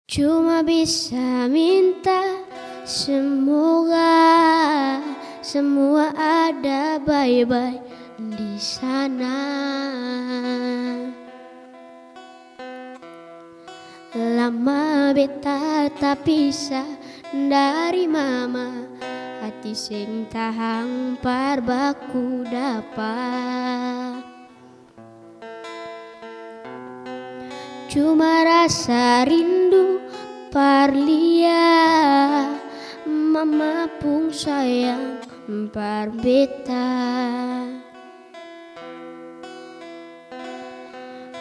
Cuma bisa minta semoga semua ada baik-baik di sana. Lama beta tak pisah dari mama, hati sing tahang parbaku dapat. Cuma rasa rindu parlia, mama pun sayang par beta.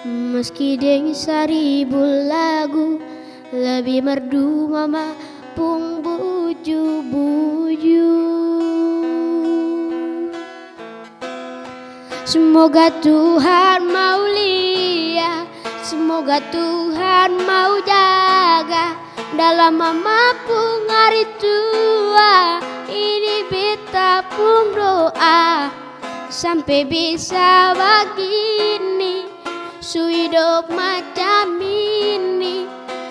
Meski deng seribu lagu, lebih merdu mama pun buju-buju. Semoga Tuhan mau lihat, semoga Tuhan mau jaga dalam mama pun hari tua. Ini beta pun doa sampai bisa begini, su hidup macam ini.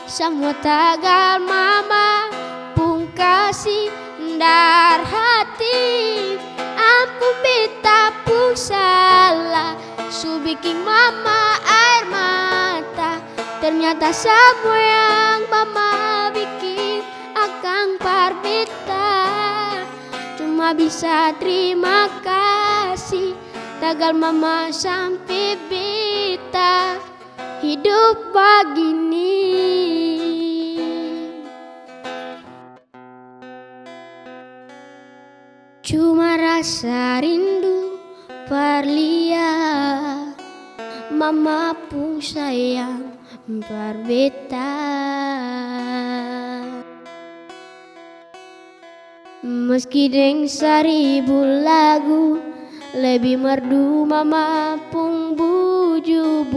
Semua tagal mama pun kasih dar hati. Ampun beta pun salah, su bikin mama air mata. Ternyata semua yang mama bikin akang par beta. Cuma bisa terima kasih, tagal mama sampai beta hidup begini. Cuma rasa rindu parlia, mama pun sayang par beta. Meski deng seribu lagu, lebih merdu mama pun buju-buju.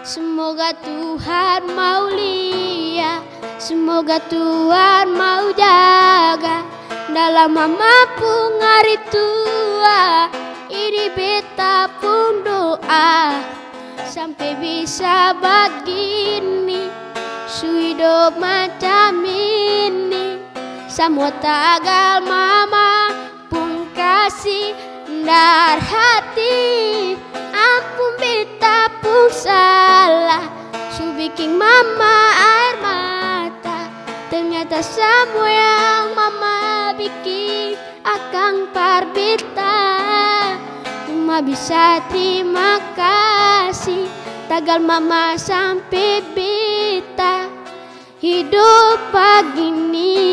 Semoga Tuhan mau lihat, semoga Tuhan mau jaga dalam mama pun hari tua. Ini beta pun doa sampai bisa begini, su hidup macam ini. Semua tagal mama pun kasih dar hati. Ampun beta pun salah, su bikin mama air mata. Ternyata semua yang mama bikin akang par beta. Cuma bisa terima kasih, tagal mama sampai beta hidup begini.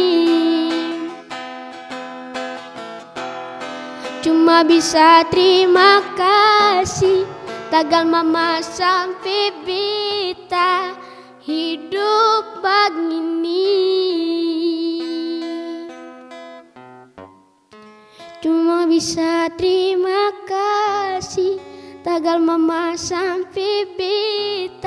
Cuma bisa terima kasih, tagal mama sampai beta hidup begini. Cuma bisa terima kasih, tagal mama sampai beta